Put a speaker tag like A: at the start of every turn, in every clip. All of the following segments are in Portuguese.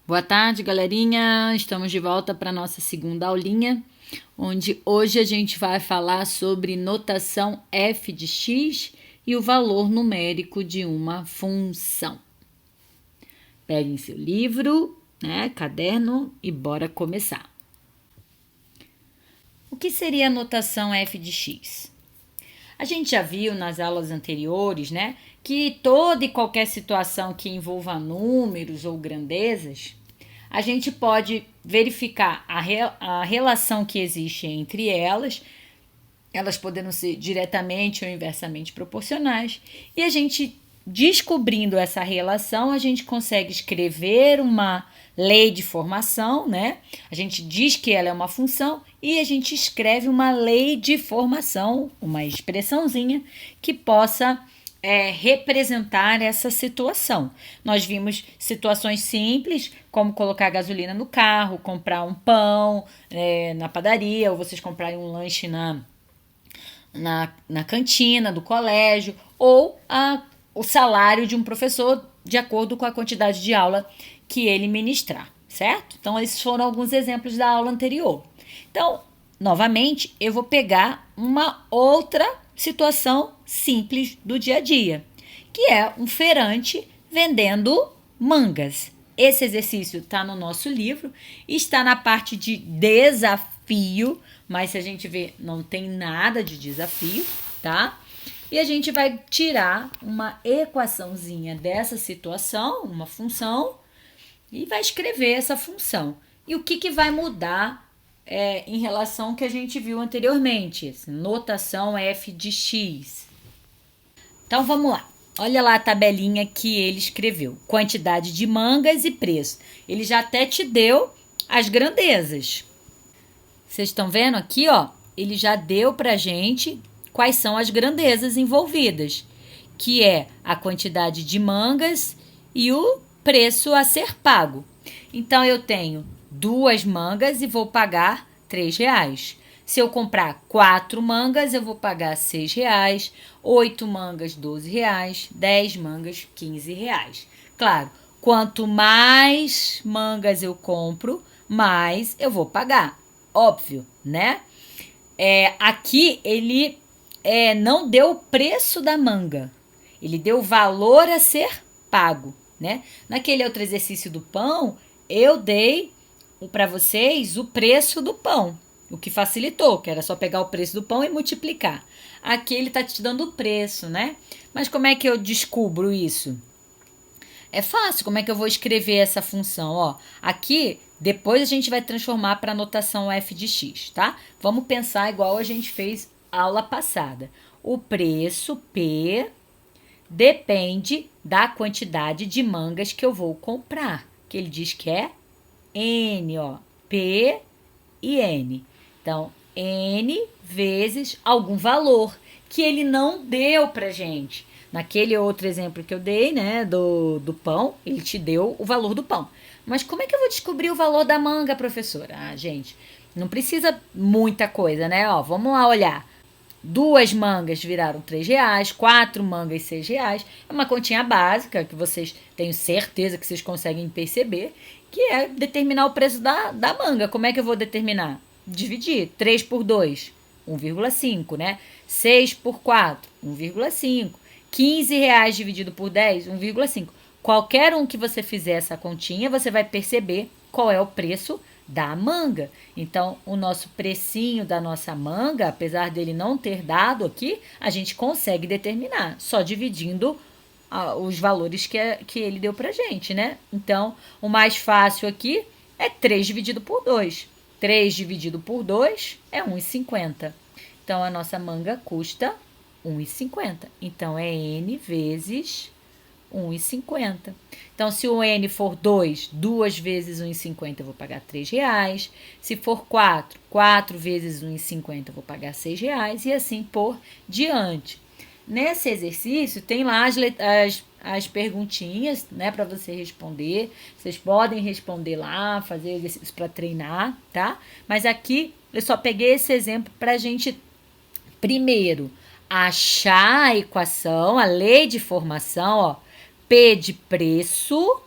A: Boa tarde, galerinha. Estamos de volta para a nossa segunda aulinha, onde hoje a gente vai falar sobre notação f de x e o valor numérico de uma função. Peguem seu livro, caderno e bora começar. O que seria a notação f de x? A gente já viu nas aulas anteriores, que toda e qualquer situação que envolva números ou grandezas, a gente pode verificar a relação que existe entre elas podendo ser diretamente ou inversamente proporcionais, e a gente, descobrindo essa relação, a gente consegue escrever uma lei de formação, A gente diz que ela é uma função e a gente escreve uma lei de formação, uma expressãozinha que possa representar essa situação. Nós vimos situações simples, como colocar gasolina no carro, comprar um pão na padaria, ou vocês comprarem um lanche na cantina do colégio, ou o salário de um professor de acordo com a quantidade de aula que ele ministrar, certo? Então, esses foram alguns exemplos da aula anterior. Então, novamente, eu vou pegar uma outra situação simples do dia a dia, que é um feirante vendendo mangas. Esse exercício está no nosso livro, está na parte de desafio, mas se a gente ver, não tem nada de desafio, tá? E a gente vai tirar uma equaçãozinha dessa situação, uma função, e vai escrever essa função. E o que vai mudar em relação ao que a gente viu anteriormente? Notação f de x. Então, vamos lá. Olha lá a tabelinha que ele escreveu. Quantidade de mangas e preço. Ele já até te deu as grandezas. Vocês estão vendo aqui, ó? Ele já deu pra gente quais são as grandezas envolvidas, que é a quantidade de mangas e o preço a ser pago. Então, eu tenho 2 mangas e vou pagar R$3. Se eu comprar 4 mangas, eu vou pagar R$6. 8 mangas, R$12. 10 mangas, R$15. Claro, quanto mais mangas eu compro, mais eu vou pagar. Óbvio, né? Aqui ele não deu o preço da manga. Ele deu o valor a ser pago, né? Naquele outro exercício do pão, eu dei para vocês o preço do pão, o que facilitou, que era só pegar o preço do pão e multiplicar. Aqui ele está te dando o preço, né? Mas como é que eu descubro isso? É fácil, como é que eu vou escrever essa função? Ó, aqui, depois a gente vai transformar para a notação f de x, tá? Vamos pensar igual a gente fez aula passada. O preço, P, depende da quantidade de mangas que eu vou comprar, que ele diz que é N, ó, P e N. Então, N vezes algum valor que ele não deu pra gente. Naquele outro exemplo que eu dei, do pão, ele te deu o valor do pão. Mas como é que eu vou descobrir o valor da manga, professora? Ah, gente, não precisa muita coisa, né? Ó, vamos lá olhar. 2 mangas viraram R$3, 4 mangas R$6. É uma continha básica que vocês, tenho certeza que vocês conseguem perceber, que é determinar o preço da manga. Como é que eu vou determinar? Dividir 3 por 2, 1,5, né? 6 por 4, 1,5. R$15 dividido por 10, 1,5. Qualquer um que você fizer essa continha, você vai perceber qual é o preço da manga. Então, o nosso precinho da nossa manga, apesar dele não ter dado aqui, a gente consegue determinar, só dividindo os valores que ele deu pra gente, né? Então, o mais fácil aqui é 3 dividido por 2. 3 dividido por 2 é 1,50. Então, a nossa manga custa 1,50. Então, é N vezes 1,50. Então, se o N for 2, 2 vezes 1,50 eu vou pagar R$3. Se for 4, 4 vezes 1,50 eu vou pagar R$6. E assim por diante. Nesse exercício, tem lá as perguntinhas, para você responder. Vocês podem responder lá, fazer exercício para treinar, tá? Mas aqui eu só peguei esse exemplo para a gente, primeiro, achar a equação, a lei de formação, ó. P de preço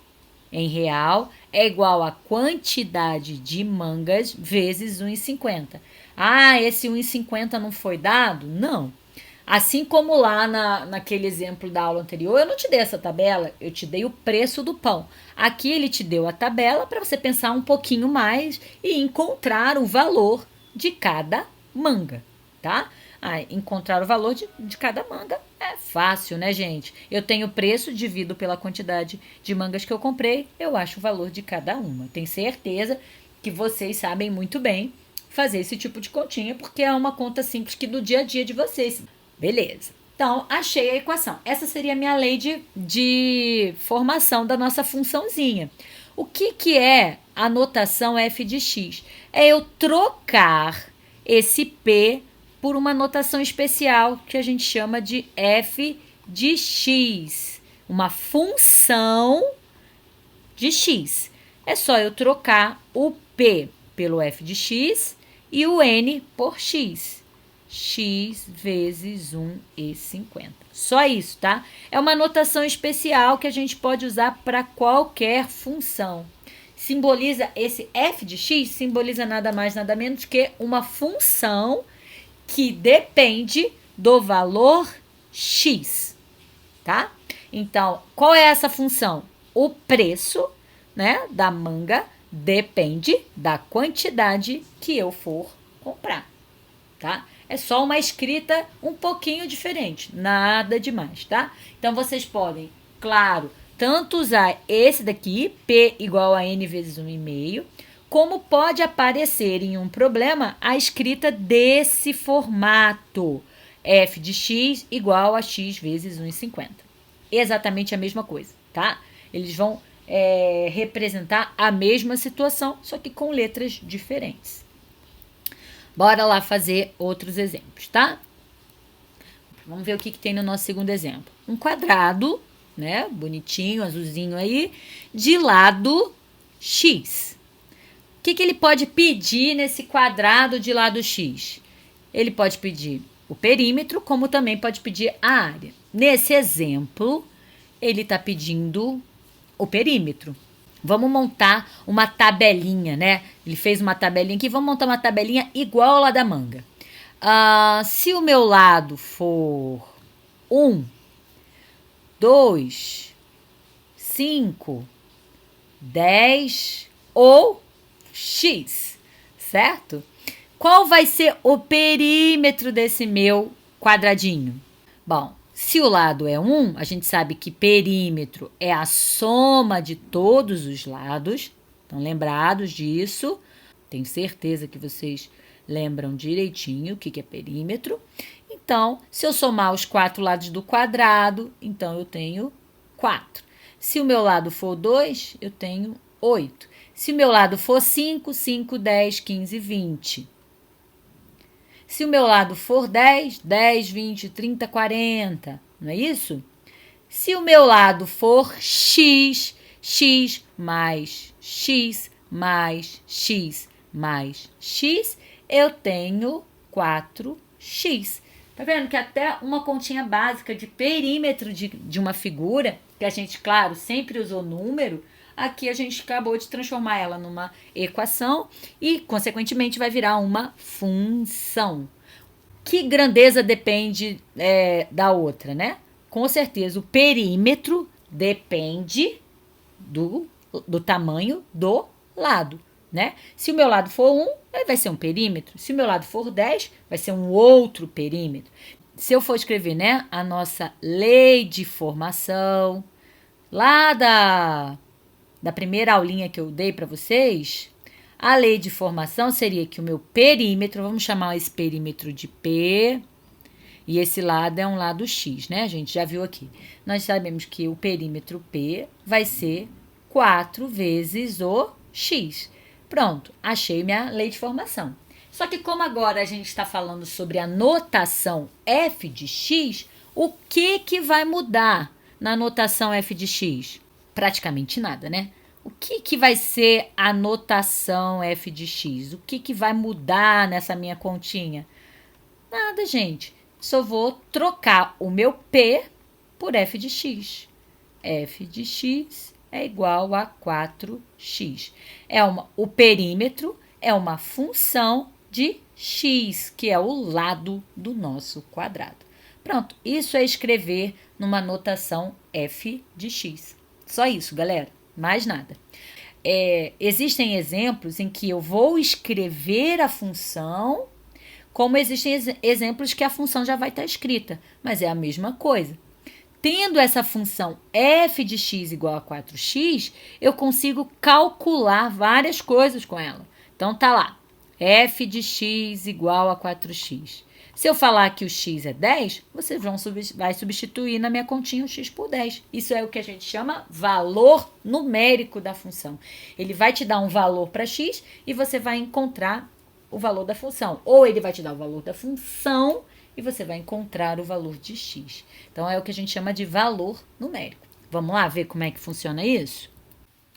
A: em real, é igual a quantidade de mangas vezes 1,50. Ah, esse 1,50 não foi dado? Não. Assim como lá naquele exemplo da aula anterior, eu não te dei essa tabela, eu te dei o preço do pão. Aqui ele te deu a tabela para você pensar um pouquinho mais e encontrar o valor de cada manga, tá? Ah, encontrar o valor de cada manga é fácil, né, gente? Eu tenho o preço, divido pela quantidade de mangas que eu comprei, eu acho o valor de cada uma. Tenho certeza que vocês sabem muito bem fazer esse tipo de continha, porque é uma conta simples que do dia a dia de vocês. Beleza. Então, achei a equação. Essa seria a minha lei de formação da nossa funçãozinha. O que é a notação f de x? É eu trocar esse p por uma notação especial que a gente chama de f de x. Uma função de x. É só eu trocar o p pelo f de x e o n por x. X vezes 1,50. Só isso, tá? É uma notação especial que a gente pode usar para qualquer função. Simboliza esse f de x, simboliza nada mais, nada menos que uma função que depende do valor x, tá? Então, qual é essa função? O preço, né, da manga depende da quantidade que eu for comprar, tá? É só uma escrita um pouquinho diferente, nada demais, tá? Então, vocês podem, claro, tanto usar esse daqui, P igual a N vezes 1,5, como pode aparecer em um problema a escrita desse formato, F de x igual a x vezes 1,50. Exatamente a mesma coisa, tá? Eles vão representar a mesma situação, só que com letras diferentes. Bora lá fazer outros exemplos, tá? Vamos ver o que tem no nosso segundo exemplo. Um quadrado, né? Bonitinho, azulzinho aí, de lado x. O que ele pode pedir nesse quadrado de lado x? Ele pode pedir o perímetro, como também pode pedir a área. Nesse exemplo, ele está pedindo o perímetro. Vamos montar uma tabelinha, né? Ele fez uma tabelinha aqui. Vamos montar uma tabelinha igual a lá da manga. Se o meu lado for 1, 2, 5, 10 ou x, certo? Qual vai ser o perímetro desse meu quadradinho? Bom, se o lado é 1, a gente sabe que perímetro é a soma de todos os lados. Estão lembrados disso? Tenho certeza que vocês lembram direitinho o que é perímetro. Então, se eu somar os 4 lados do quadrado, então eu tenho 4. Se o meu lado for 2, eu tenho 8. Se o meu lado for 5, 5, 10, 15, 20. Se o meu lado for 10, 10, 20, 30, 40, não é isso? Se o meu lado for x, x mais x mais x mais x, eu tenho 4x. Tá vendo que até uma continha básica de perímetro de uma figura, que a gente, claro, sempre usou número, aqui a gente acabou de transformar ela numa equação e, consequentemente, vai virar uma função. Que grandeza depende da outra, né? Com certeza, o perímetro depende do tamanho do lado, né? Se o meu lado for 1, ele vai ser um perímetro. Se o meu lado for 10, vai ser um outro perímetro. Se eu for escrever, né, a nossa lei de formação, lá da primeira aulinha que eu dei para vocês, a lei de formação seria que o meu perímetro, vamos chamar esse perímetro de P, e esse lado é um lado X, né? A gente já viu aqui. Nós sabemos que o perímetro P vai ser 4 vezes o X. Pronto, achei minha lei de formação. Só que como agora a gente está falando sobre a notação f de x, o que vai mudar na notação f de x? Praticamente nada, né? O que vai ser a notação f de x? O que vai mudar nessa minha continha? Nada, gente. Só vou trocar o meu p por f de x. F de x é igual a 4x. O perímetro é uma função de x, que é o lado do nosso quadrado. Pronto, isso é escrever numa notação f de x. Só isso, galera, mais nada. Existem exemplos em que eu vou escrever a função, como existem exemplos que a função já vai estar escrita, mas é a mesma coisa. Tendo essa função f de x igual a 4x, eu consigo calcular várias coisas com ela. Então, tá lá, f de x igual a 4x. Se eu falar que o x é 10, você vai substituir na minha continha o x por 10. Isso é o que a gente chama valor numérico da função. Ele vai te dar um valor para x e você vai encontrar o valor da função. Ou ele vai te dar o valor da função e você vai encontrar o valor de x. Então, é o que a gente chama de valor numérico. Vamos lá ver como é que funciona isso?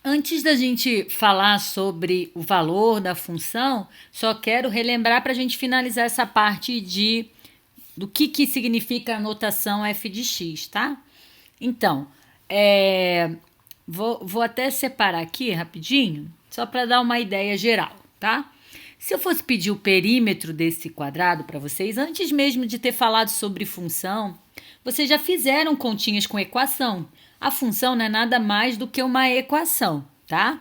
A: Antes da gente falar sobre o valor da função, só quero relembrar para a gente finalizar essa parte do que significa a notação f de x, tá? Então, vou até separar aqui rapidinho, só para dar uma ideia geral, tá? Se eu fosse pedir o perímetro desse quadrado para vocês, antes mesmo de ter falado sobre função, vocês já fizeram continhas com equação. A função não é nada mais do que uma equação, tá?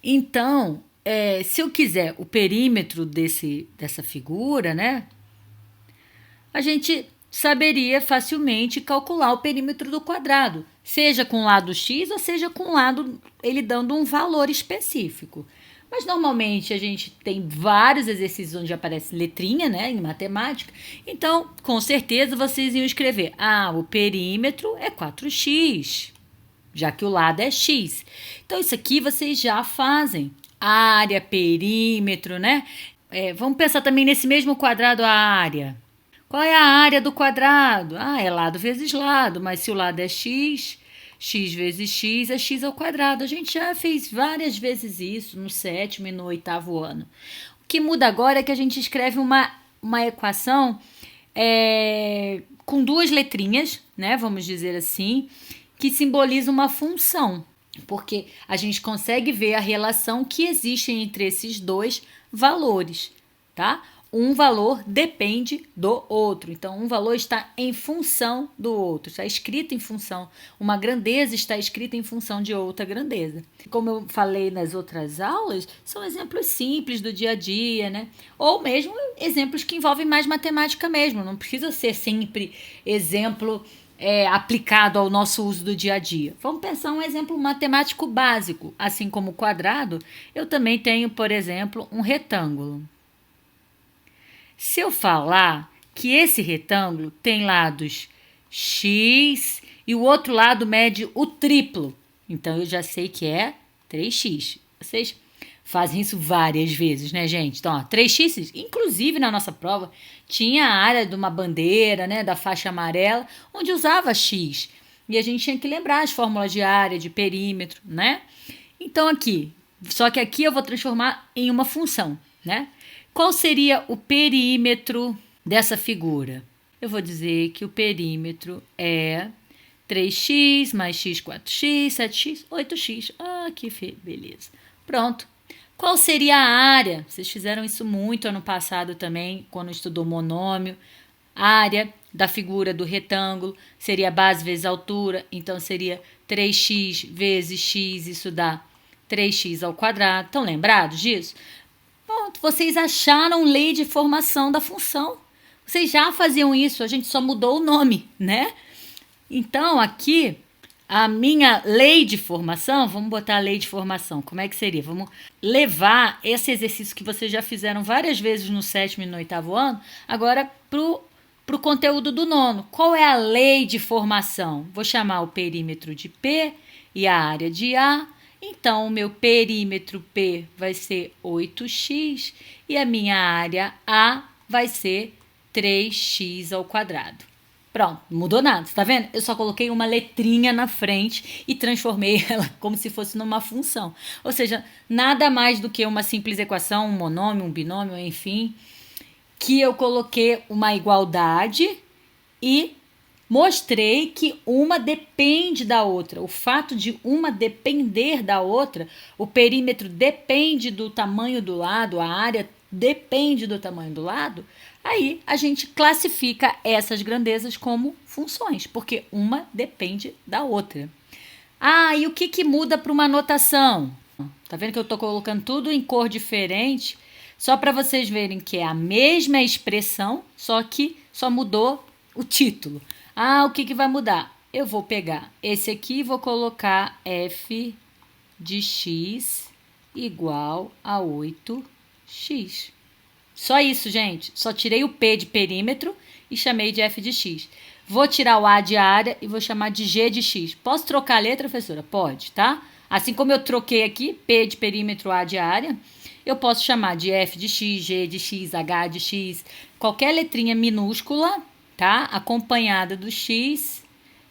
A: Então, se eu quiser o perímetro dessa figura, né? A gente saberia facilmente calcular o perímetro do quadrado, seja com o lado x ou seja com o lado ele dando um valor específico. Mas normalmente a gente tem vários exercícios onde aparece letrinha, né, em matemática. Então, com certeza vocês iam escrever: o perímetro é 4x, já que o lado é x. Então, isso aqui vocês já fazem. Área, perímetro, né? Vamos pensar também nesse mesmo quadrado, a área. Qual é a área do quadrado? É lado vezes lado, mas se o lado é x, x vezes x é x ao quadrado. A gente já fez várias vezes isso no 7º e no 8º ano. O que muda agora é que a gente escreve uma equação com duas letrinhas, né? Vamos dizer assim, que simboliza uma função, porque a gente consegue ver a relação que existe entre esses dois valores, tá? Um valor depende do outro. Então, um valor está em função do outro, está escrito em função. Uma grandeza está escrita em função de outra grandeza. Como eu falei nas outras aulas, são exemplos simples do dia a dia, né? Ou mesmo exemplos que envolvem mais matemática mesmo. Não precisa ser sempre exemplo aplicado ao nosso uso do dia a dia. Vamos pensar um exemplo matemático básico. Assim como o quadrado, eu também tenho, por exemplo, um retângulo. Se eu falar que esse retângulo tem lados x e o outro lado mede o triplo, então eu já sei que é 3x. Vocês fazem isso várias vezes, né, gente? Então, 3x, inclusive na nossa prova, tinha a área de uma bandeira, né, da faixa amarela, onde usava x. E a gente tinha que lembrar as fórmulas de área, de perímetro, né? Então, só que aqui eu vou transformar em uma função, né? Qual seria o perímetro dessa figura? Eu vou dizer que o perímetro é 3x mais x, 4x, 7x, 8x. Que beleza. Pronto. Qual seria a área? Vocês fizeram isso muito ano passado também, quando estudou monômio. A área da figura do retângulo seria base vezes altura, então seria 3x vezes x, isso dá 3x ao quadrado. Estão lembrados disso? Pronto, vocês acharam lei de formação da função. Vocês já faziam isso, a gente só mudou o nome, né? Então, aqui, a minha lei de formação, vamos botar a lei de formação, como é que seria? Vamos levar esse exercício que vocês já fizeram várias vezes no 7º e no 8º ano, agora para o conteúdo do 9º. Qual é a lei de formação? Vou chamar o perímetro de P e a área de A. Então, o meu perímetro P vai ser 8x e a minha área A vai ser 3x ao quadrado. Pronto, não mudou nada, tá vendo? Eu só coloquei uma letrinha na frente e transformei ela como se fosse numa função. Ou seja, nada mais do que uma simples equação, um monômio, um binômio, enfim, que eu coloquei uma igualdade e Mostrei que uma depende da outra. O fato de uma depender da outra, o perímetro depende do tamanho do lado, a área depende do tamanho do lado, aí a gente classifica essas grandezas como funções, porque uma depende da outra. Ah, e o que muda para uma notação? Tá vendo que eu estou colocando tudo em cor diferente, só para vocês verem que é a mesma expressão, só que só mudou o título. Ah, o que vai mudar? Eu vou pegar esse aqui e vou colocar f de x igual a 8x. Só isso, gente. Só tirei o p de perímetro e chamei de f de x. Vou tirar o a de área e vou chamar de g de x. Posso trocar a letra, professora? Pode, tá? Assim como eu troquei aqui p de perímetro, a de área, eu posso chamar de f de x, g de x, h de x, qualquer letrinha minúscula, tá? Acompanhada do x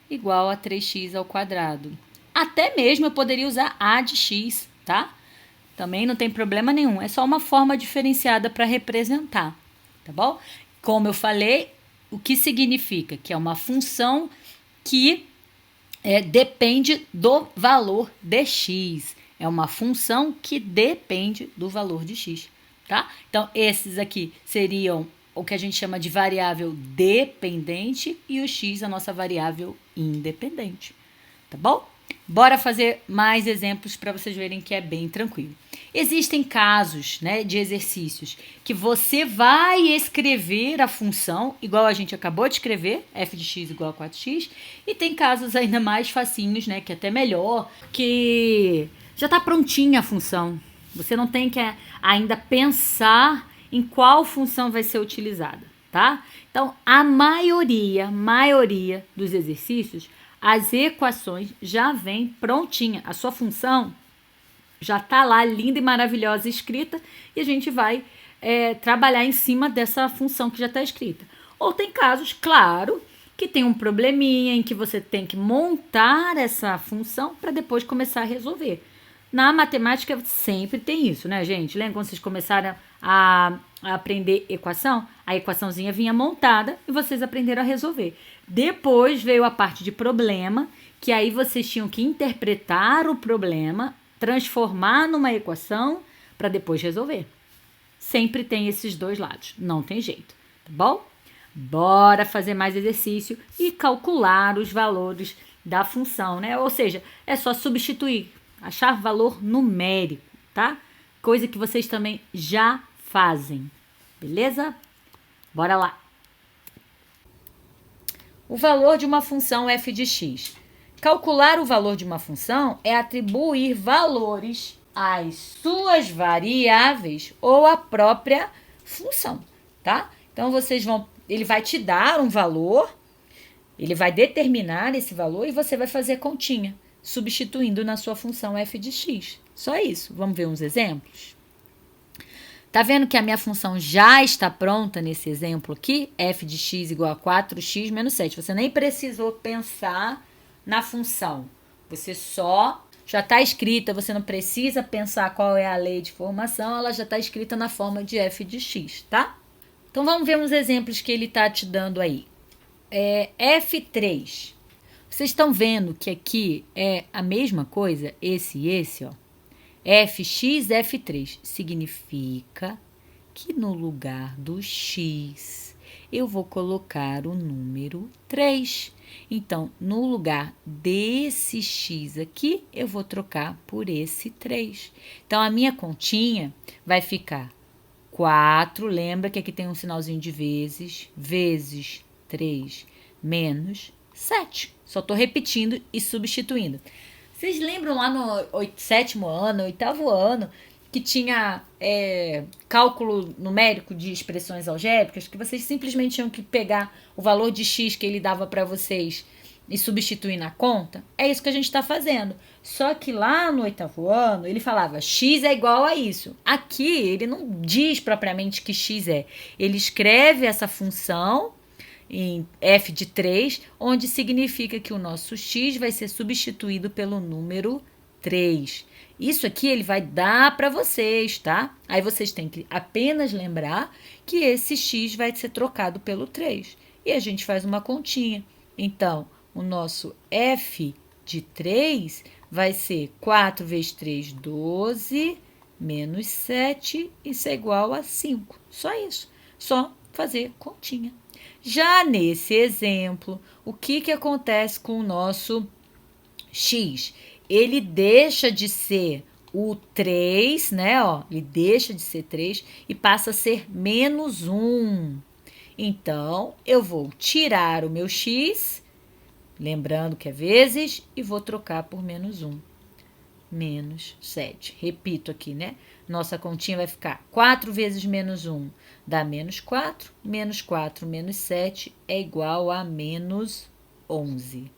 A: igual a 3x ao quadrado. Até mesmo eu poderia usar a de x, tá? Também não tem problema nenhum. É só uma forma diferenciada para representar, tá bom? Como eu falei, o que significa? Que é uma função que depende do valor de x. É uma função que depende do valor de x, tá? Então, esses aqui seriam o que a gente chama de variável dependente e o x, a nossa variável independente, tá bom? Bora fazer mais exemplos para vocês verem que é bem tranquilo. Existem casos, né, de exercícios que você vai escrever a função, igual a gente acabou de escrever, f de x igual a 4x, e tem casos ainda mais facinhos, né, que é até melhor, que já está prontinha a função. Você não tem que ainda pensar em qual função vai ser utilizada, tá? Então, a maioria dos exercícios, as equações já vem prontinha. A sua função já está lá, linda e maravilhosa, escrita, e a gente vai trabalhar em cima dessa função que já está escrita. Ou tem casos, claro, que tem um probleminha em que você tem que montar essa função para depois começar a resolver. Na matemática sempre tem isso, né, gente? Lembra quando vocês começaram a aprender equação? A equaçãozinha vinha montada e vocês aprenderam a resolver. Depois veio a parte de problema, que aí vocês tinham que interpretar o problema, transformar numa equação para depois resolver. Sempre tem esses dois lados, não tem jeito, tá bom? Bora fazer mais exercício e calcular os valores da função, né? Ou seja, é só substituir, achar valor numérico, tá? Coisa que vocês também já fazem, beleza? Bora lá! O valor de uma função f de x. Calcular o valor de uma função é atribuir valores às suas variáveis ou à própria função, tá? Então, ele vai te dar um valor, ele vai determinar esse valor e você vai fazer continha, substituindo na sua função f de x. Só isso. Vamos ver uns exemplos? Tá vendo que a minha função já está pronta nesse exemplo aqui? F de x igual a 4x menos 7. Você nem precisou pensar na função. Você já está escrita, você não precisa pensar qual é a lei de formação, ela já está escrita na forma de f de x, tá? Então, vamos ver uns exemplos que ele está te dando aí. F3. Vocês estão vendo que aqui é a mesma coisa? Esse e esse, ó. Fx, F3. Significa que no lugar do x, eu vou colocar o número 3. Então, no lugar desse x aqui, eu vou trocar por esse 3. Então, a minha continha vai ficar 4, lembra que aqui tem um sinalzinho de vezes 3 menos 7. Só estou repetindo e substituindo. Vocês lembram lá no 7º ano, 8º ano, que tinha cálculo numérico de expressões algébricas, que vocês simplesmente tinham que pegar o valor de x que ele dava para vocês e substituir na conta? É isso que a gente está fazendo. Só que lá no 8º ano, ele falava x é igual a isso. Aqui, ele não diz propriamente que x é. Ele escreve essa função em f de 3, onde significa que o nosso x vai ser substituído pelo número 3. Isso aqui ele vai dar para vocês, tá? Aí vocês têm que apenas lembrar que esse x vai ser trocado pelo 3. E a gente faz uma continha. Então, o nosso f de 3 vai ser 4 vezes 3, 12, menos 7, isso é igual a 5. Só isso. Só fazer continha. Já nesse exemplo, o que acontece com o nosso x? Ele deixa de ser o 3, né? Ó, ele deixa de ser 3 e passa a ser menos 1. Então, eu vou tirar o meu x, lembrando que é vezes, e vou trocar por menos 1. Menos 7. Repito aqui, né? Nossa continha vai ficar 4 vezes menos 1 dá menos 4. Menos 4 menos 7 é igual a menos 11.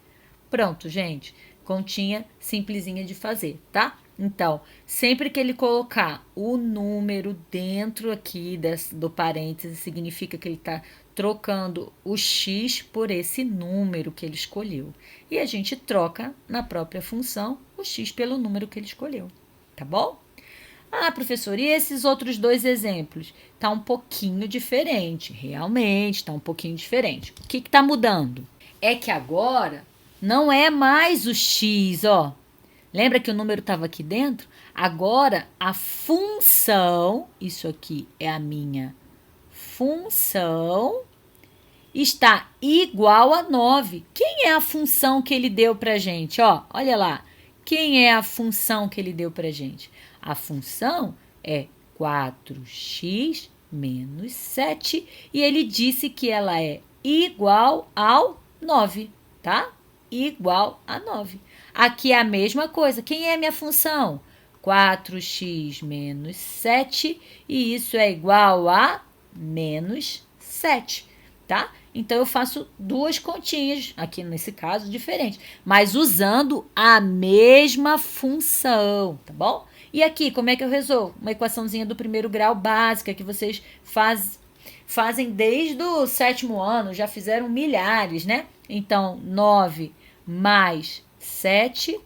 A: Pronto, gente. Continha simplesinha de fazer, tá? Então, sempre que ele colocar o número dentro aqui do parêntese, significa que ele está trocando o x por esse número que ele escolheu. E a gente troca na própria função o x pelo número que ele escolheu, tá bom? Ah, professor, e esses outros dois exemplos? Tá um pouquinho diferente, realmente tá um pouquinho diferente. O que está mudando? É que agora não é mais o x, ó. Lembra que o número estava aqui dentro? Agora, a função, isso aqui é a minha função, está igual a 9. Quem é a função que ele deu para a gente? Ó, olha lá. Quem é a função que ele deu para a gente? A função é 4x menos 7 e ele disse que ela é igual ao 9, tá? Igual a 9. Aqui é a mesma coisa. Quem é a minha função? 4x menos 7 e isso é igual a menos 7, tá? Então, eu faço duas continhas, aqui nesse caso, diferentes, mas usando a mesma função, tá bom? E aqui, como é que eu resolvo? Uma equaçãozinha do primeiro grau básica que vocês fazem desde o 7º ano, já fizeram milhares, né? Então, 9 mais 7,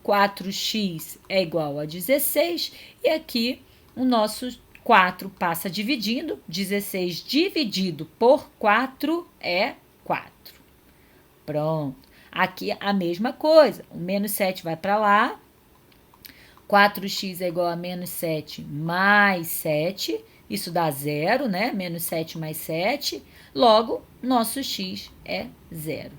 A: 4x é igual a 16, e aqui o nosso 4 passa dividindo, 16 dividido por 4 é 4. Pronto. Aqui a mesma coisa, o menos 7 vai para lá, 4x é igual a menos 7 mais 7, isso dá 0, né? Menos 7 mais 7, logo, nosso x é 0.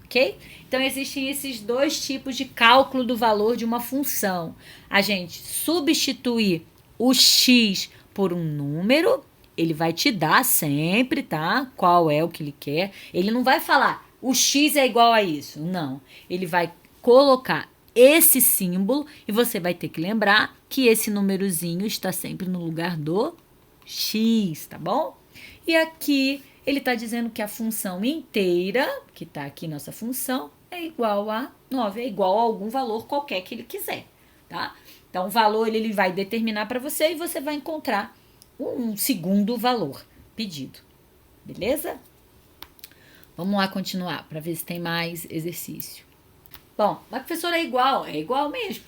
A: Ok? Então, existem esses dois tipos de cálculo do valor de uma função. A gente substitui o x por um número, ele vai te dar sempre, tá? Qual é o que ele quer. Ele não vai falar, o x é igual a isso. Não. Ele vai colocar esse símbolo e você vai ter que lembrar que esse númerozinho está sempre no lugar do x, tá bom? E aqui ele está dizendo que a função inteira, que está aqui nossa função, é igual a 9, é igual a algum valor qualquer que ele quiser, tá? Então, o valor ele vai determinar para você e você vai encontrar um segundo valor pedido, beleza? Vamos lá continuar para ver se tem mais exercício. Bom, mas professora, é igual mesmo.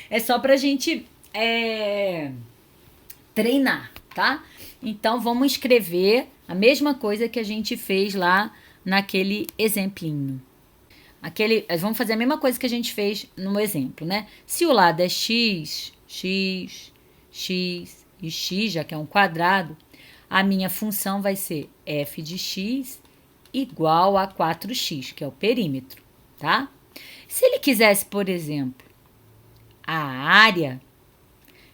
A: É só para a gente treinar, tá? Então, vamos escrever a mesma coisa que a gente fez lá naquele exemplinho. Vamos fazer a mesma coisa que a gente fez no exemplo, né? Se o lado é x, x, x e x, já que é um quadrado, a minha função vai ser f de x igual a 4x, que é o perímetro, tá? Se ele quisesse, por exemplo, a área,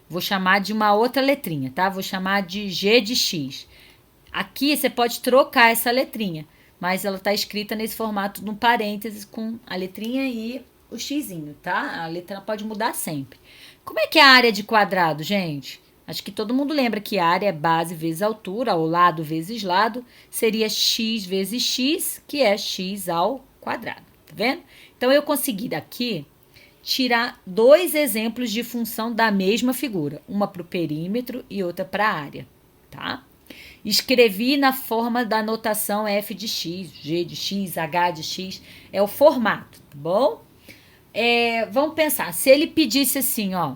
A: vou chamar de uma outra letrinha, tá? Vou chamar de g de x. Aqui você pode trocar essa letrinha, mas ela está escrita nesse formato no parênteses com a letrinha e o xzinho, tá? A letra pode mudar sempre. Como é que é a área de quadrado, gente? Acho que todo mundo lembra que a área é base vezes altura, ou lado vezes lado, seria x vezes x, que é x ao quadrado, tá vendo? Então, eu consegui daqui tirar dois exemplos de função da mesma figura, uma para o perímetro e outra para a área, tá? Escrevi na forma da notação f de x, g de x, h de x, é o formato, tá bom? Vamos pensar, se ele pedisse assim, ó,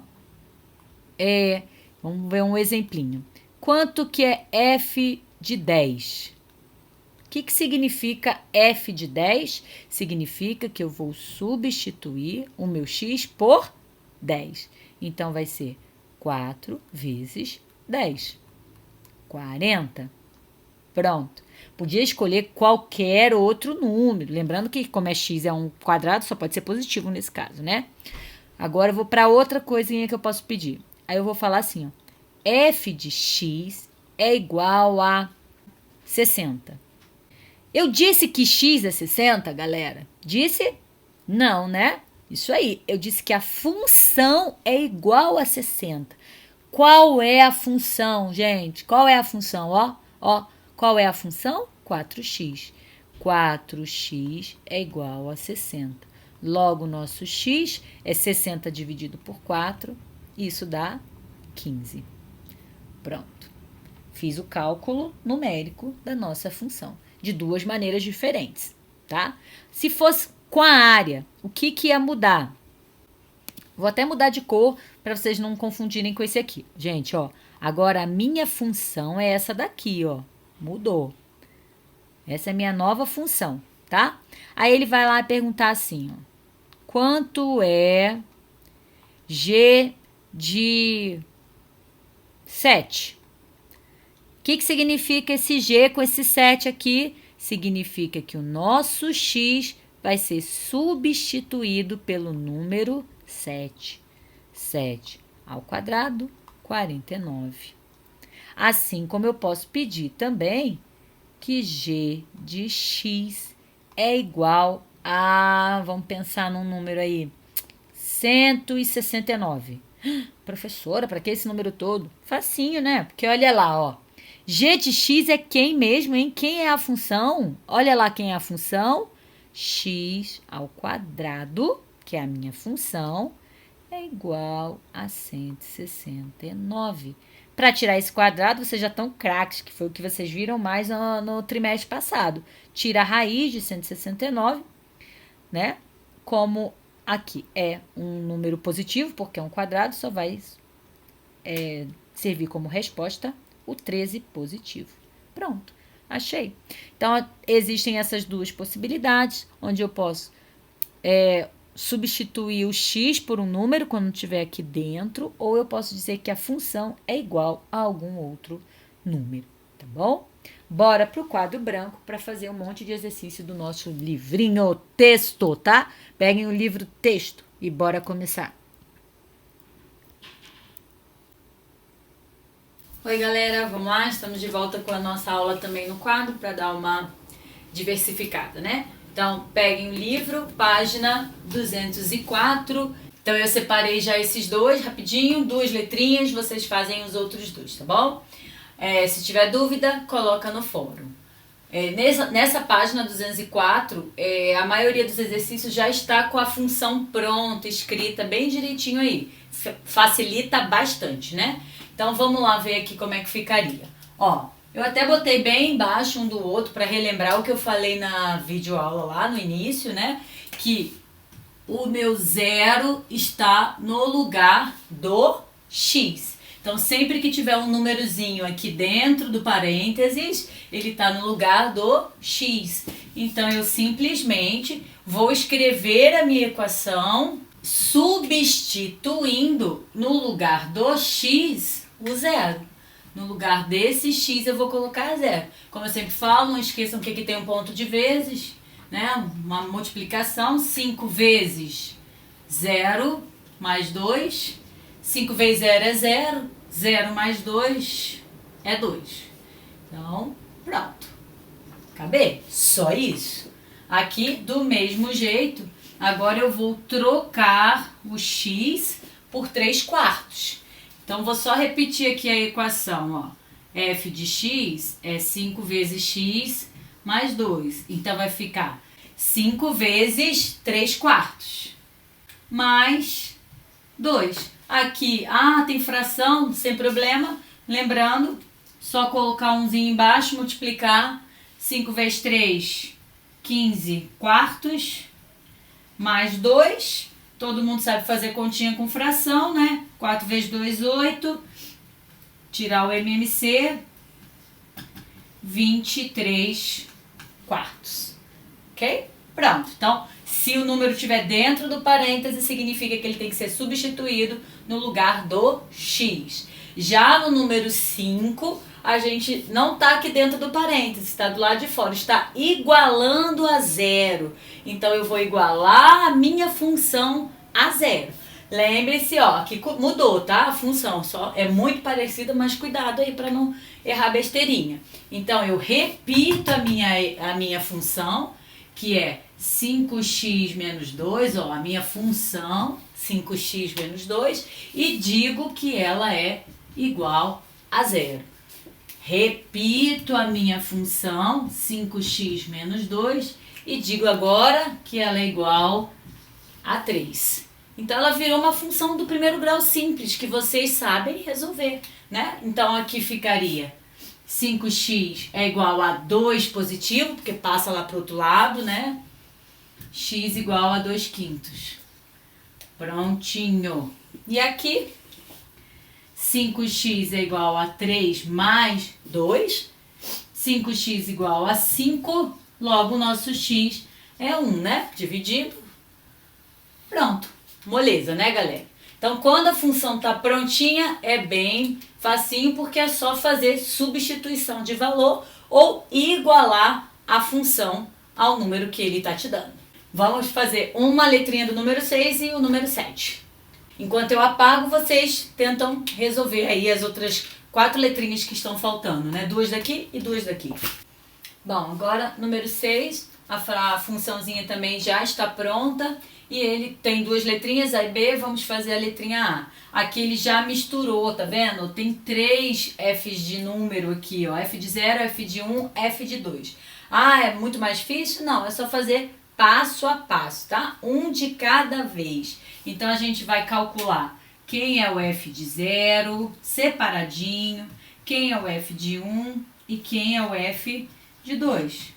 A: vamos ver um exemplinho. Quanto que é f de 10? que significa f de 10? Significa que eu vou substituir o meu x por 10. Então, vai ser 4 vezes 10. 40. Pronto. Podia escolher qualquer outro número. Lembrando que, como é x é um quadrado, só pode ser positivo nesse caso, né? Agora, eu vou para outra coisinha que eu posso pedir. Aí, eu vou falar assim, ó. F de x é igual a 60. Eu disse que x é 60, galera? Disse? Não, né? Isso aí. Eu disse que a função é igual a 60. Qual é a função, gente? Qual é a função? Ó. Qual é a função? 4x. 4x é igual a 60. Logo, nosso x é 60 dividido por 4. Isso dá 15. Pronto. Fiz o cálculo numérico da nossa função. De duas maneiras diferentes, tá? Se fosse com a área, o que ia mudar? Vou até mudar de cor para vocês não confundirem com esse aqui. Gente, ó. Agora, a minha função é essa daqui, ó. Mudou. Essa é a minha nova função, tá? Aí ele vai lá perguntar assim, ó. Quanto é g de 7? O que significa esse g com esse 7 aqui? Significa que o nosso x vai ser substituído pelo número 7. 7 ao quadrado, 49. Assim como eu posso pedir também que g de x é igual a, vamos pensar num número aí, 169. Professora, para que esse número todo? Facinho, né? Porque olha lá, ó. G de x é quem mesmo, hein? Quem é a função? Olha lá quem é a função. X ao quadrado, que é a minha função, é igual a 169. Para tirar esse quadrado, vocês já estão craques, que foi o que vocês viram mais no trimestre passado. Tira a raiz de 169, né? Como aqui é um número positivo, porque é um quadrado, só vai servir como resposta o 13 positivo. Pronto, achei. Então, existem essas duas possibilidades, onde eu posso substituir o x por um número quando estiver aqui dentro, ou eu posso dizer que a função é igual a algum outro número, tá bom? Bora pro quadro branco para fazer um monte de exercício do nosso livrinho texto, tá? Peguem o livro texto e bora começar. Oi, galera, vamos lá? Estamos de volta com a nossa aula também no quadro para dar uma diversificada, né? Então, peguem o livro, página 204. Então, eu separei já esses dois rapidinho, duas letrinhas, vocês fazem os outros dois, tá bom? Se tiver dúvida, coloca no fórum. Nessa página 204, a maioria dos exercícios já está com a função pronta, escrita bem direitinho aí. Facilita bastante, né? Então, vamos lá ver aqui como é que ficaria. Ó, eu até botei bem embaixo um do outro para relembrar o que eu falei na videoaula lá no início, né? Que o meu zero está no lugar do x. Então, sempre que tiver um númerozinho aqui dentro do parênteses, ele está no lugar do x. Então, eu simplesmente vou escrever a minha equação substituindo no lugar do x o zero. No lugar desse x eu vou colocar zero. Como eu sempre falo, não esqueçam que aqui tem um ponto de vezes, né? Uma multiplicação, 5 vezes 0 mais 2. 5 vezes 0 é 0. 0 mais 2 é 2. Então, pronto. Acabei. Só isso. Aqui, do mesmo jeito, agora eu vou trocar o x por 3/4. Então, vou só repetir aqui a equação, ó. F de x é 5 vezes x mais 2. Então, vai ficar 5 vezes 3/4 mais 2. Aqui, tem fração, sem problema. Lembrando, só colocar umzinho embaixo, multiplicar. 5 vezes 3, 15 quartos, mais 2. Todo mundo sabe fazer continha com fração, né? 4 vezes 2, 8. Tirar o MMC, 23 quartos. Ok? Pronto. Então, se o número estiver dentro do parêntese, significa que ele tem que ser substituído no lugar do x. Já no número 5, a gente não está aqui dentro do parêntese, está do lado de fora, está igualando a zero. Então, eu vou igualar a minha função a zero. Lembre-se, ó, aqui mudou, tá? A função só é muito parecida, mas cuidado aí para não errar besteirinha. Então, eu repito a minha função, que é 5x menos 2, ó, a minha função, 5x menos 2, e digo que ela é igual a zero. Repito a minha função, 5x menos 2, e digo agora que ela é igual a 3. Então, ela virou uma função do primeiro grau simples, que vocês sabem resolver, né? Então, aqui ficaria 5x é igual a 2 positivo, porque passa lá para o outro lado, né? X igual a 2 quintos. Prontinho. E aqui, 5x é igual a 3 mais 2. 5x igual a 5, logo o nosso x é 1, né? Dividindo. Pronto. Moleza, né, galera? Então, quando a função está prontinha, é bem facinho, porque é só fazer substituição de valor ou igualar a função ao número que ele está te dando. Vamos fazer uma letrinha do número 6 e o número 7. Enquanto eu apago, vocês tentam resolver aí as outras 4 letrinhas que estão faltando, né? 2 daqui e 2 daqui. Bom, agora número 6, a funçãozinha também já está pronta. E ele tem 2 letrinhas, A e B, vamos fazer a letrinha A. Aqui ele já misturou, tá vendo? Tem 3 Fs de número aqui, ó. F de 0, F de 1, F de 2. Ah, é muito mais difícil? Não, é só fazer passo a passo, tá? Um de cada vez. Então, a gente vai calcular quem é o F de 0, separadinho, quem é o F de 1 e quem é o F de 2.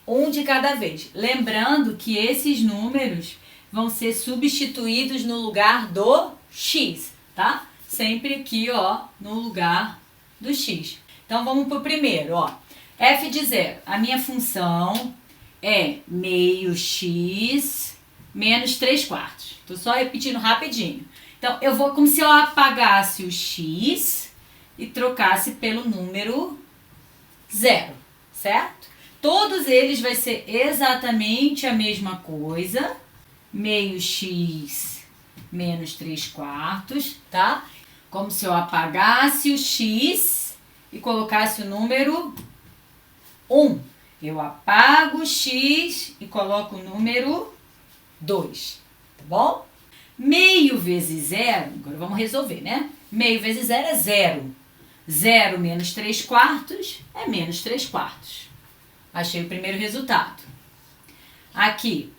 A: Um de cada vez. Lembrando que esses números vão ser substituídos no lugar do x, tá? Sempre aqui, ó, no lugar do x. Então, vamos pro primeiro, ó. F de 0, a minha função é meio x menos 3 quartos. Tô só repetindo rapidinho. Então, eu vou como se eu apagasse o x e trocasse pelo número 0, certo? Todos eles vai ser exatamente a mesma coisa. Meio x menos 3 quartos, tá? Como se eu apagasse o x e colocasse o número 1. Eu apago o x e coloco o número 2, tá bom? Meio vezes 0, agora vamos resolver, né? Meio vezes 0 é 0. 0 menos 3 quartos é menos 3 quartos. Achei o primeiro resultado. Aqui,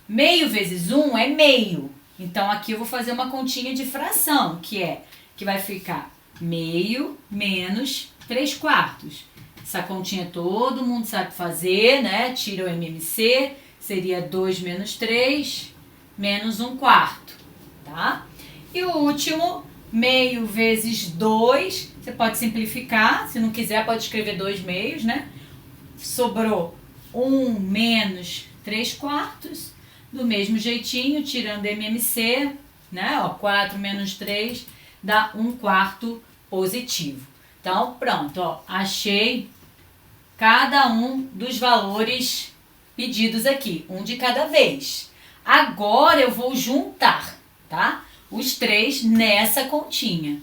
A: meio vezes 1 é meio. Então, aqui eu vou fazer uma continha de fração, que vai ficar meio menos 3 quartos. Essa continha todo mundo sabe fazer, né? Tira o MMC, seria 2 menos 3, menos 1 quarto, tá? E o último, meio vezes 2, você pode simplificar, se não quiser pode escrever 2 meios, né? Sobrou 1 menos 3 quartos. Do mesmo jeitinho, tirando MMC, né? Ó, 4 menos 3 dá 1 quarto positivo. Então, pronto, ó, achei cada um dos valores pedidos aqui, um de cada vez. Agora eu vou juntar, tá? Os 3 nessa continha.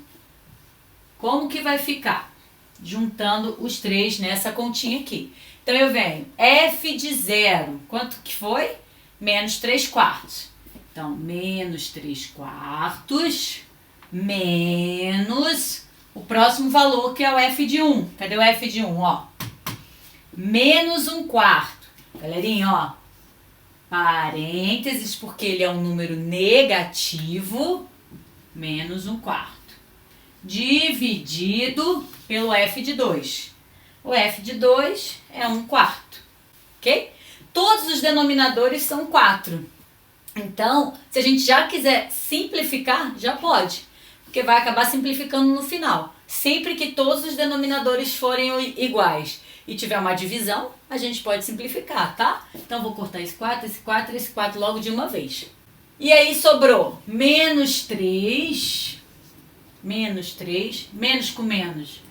A: Como que vai ficar? Juntando os 3 nessa continha aqui. Então, eu venho F de 0, quanto que foi? Menos 3 quartos. Então, menos 3 quartos, menos o próximo valor, que é o F de 1. Cadê o F de 1? Ó, menos 1 quarto. Galerinha, ó, parênteses, porque ele é um número negativo, menos 1 quarto. Dividido pelo F de 2. O F de 2 é 1 quarto, ok? Todos os denominadores são 4. Então, se a gente já quiser simplificar, já pode. Porque vai acabar simplificando no final. Sempre que todos os denominadores forem iguais. e tiver uma divisão, a gente pode simplificar, tá? Então, vou cortar esse 4, esse 4, esse 4 logo de uma vez. E aí, sobrou menos 3, menos com menos,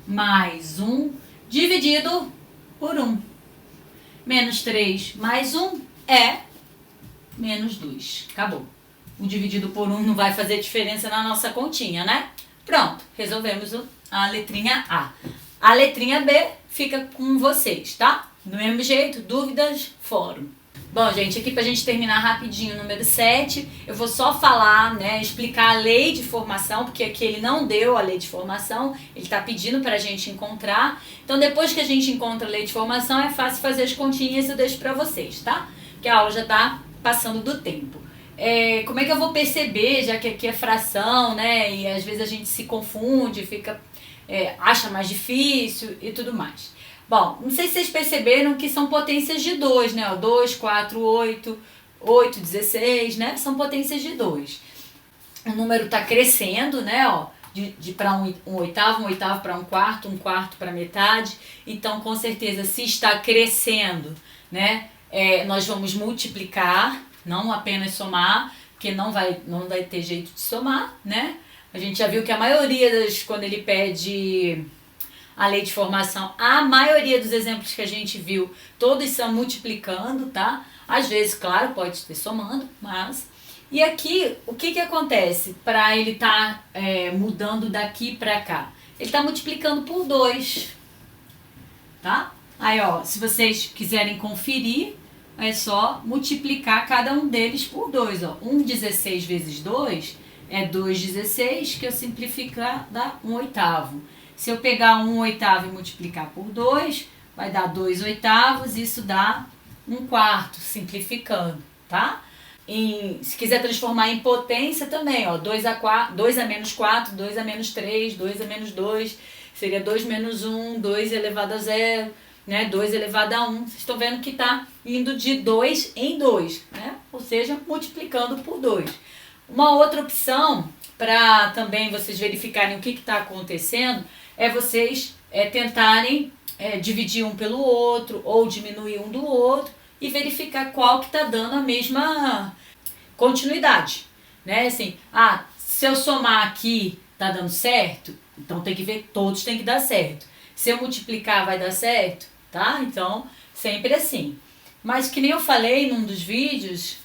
A: mais 1, dividido por 1. Menos 3 mais 1 é menos 2. Acabou. O dividido por 1 não vai fazer diferença na nossa continha, né? Pronto, resolvemos a letrinha A. A letrinha B fica com vocês, tá? Do mesmo jeito, dúvidas, fórum. Bom, gente, aqui pra gente terminar rapidinho o número 7, eu vou só falar, né, explicar a lei de formação, porque aqui ele não deu a lei de formação, ele tá pedindo pra gente encontrar. Então, depois que a gente encontra a lei de formação, é fácil fazer as continhas, eu deixo pra vocês, tá? Porque a aula já tá passando do tempo. Como é que eu vou perceber, já que aqui é fração, né, e às vezes a gente se confunde, acha mais difícil e tudo mais. Bom, não sei se vocês perceberam que são potências de 2, né? 2, 4, 8, 8, 16, né? São potências de 2. O número está crescendo, né? Ó, para um oitavo para um quarto para metade. Então, com certeza, se está crescendo, né? Nós vamos multiplicar, não apenas somar, porque não vai ter jeito de somar, né? A gente já viu que a maioria quando ele pede a lei de formação, a maioria dos exemplos que a gente viu, todos são multiplicando, tá? Às vezes, claro, pode ser somando, mas... E aqui, o que acontece para ele estar mudando daqui para cá? Ele está multiplicando por 2, tá? Aí, ó, se vocês quiserem conferir, é só multiplicar cada um deles por 2, ó. 1,16 vezes 2 é 2,16, que eu simplificar dá 1/8. Se eu pegar 1/8 e multiplicar por 2, vai dar 2/8, isso dá 1/4, simplificando, tá? Se quiser transformar em potência também, ó, 2 a menos 4, 2 a menos 3, 2 a menos 2, seria 2 menos 1, 2 elevado a 0, né? 2 elevado a 1. Vocês estão vendo que está indo de 2 em 2, né? Ou seja, multiplicando por 2. Uma outra opção, para também vocês verificarem o que está acontecendo, é vocês tentarem dividir um pelo outro ou diminuir um do outro e verificar qual que está dando a mesma continuidade, né? Assim, se eu somar aqui tá dando certo, então tem que ver, todos tem que dar certo. Se eu multiplicar vai dar certo, tá? Então, sempre assim. Mas que nem eu falei num dos vídeos,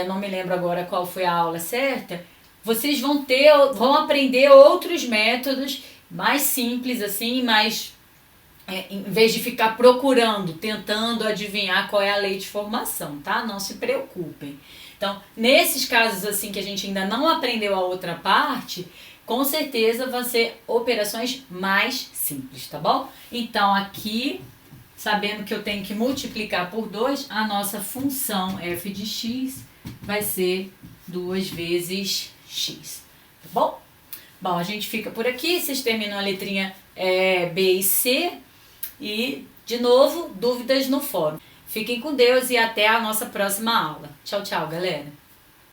A: não me lembro agora qual foi a aula certa, vocês vão aprender outros métodos mais simples, assim, mais em vez de ficar procurando, tentando adivinhar qual é a lei de formação, tá? Não se preocupem. Então, nesses casos assim que a gente ainda não aprendeu a outra parte, com certeza vão ser operações mais simples, tá bom? Então, aqui, sabendo que eu tenho que multiplicar por 2, a nossa função f de x vai ser 2 vezes x, tá bom? Bom, a gente fica por aqui, vocês terminam a letrinha B e C e, de novo, dúvidas no fórum. Fiquem com Deus e até a nossa próxima aula. Tchau, tchau, galera!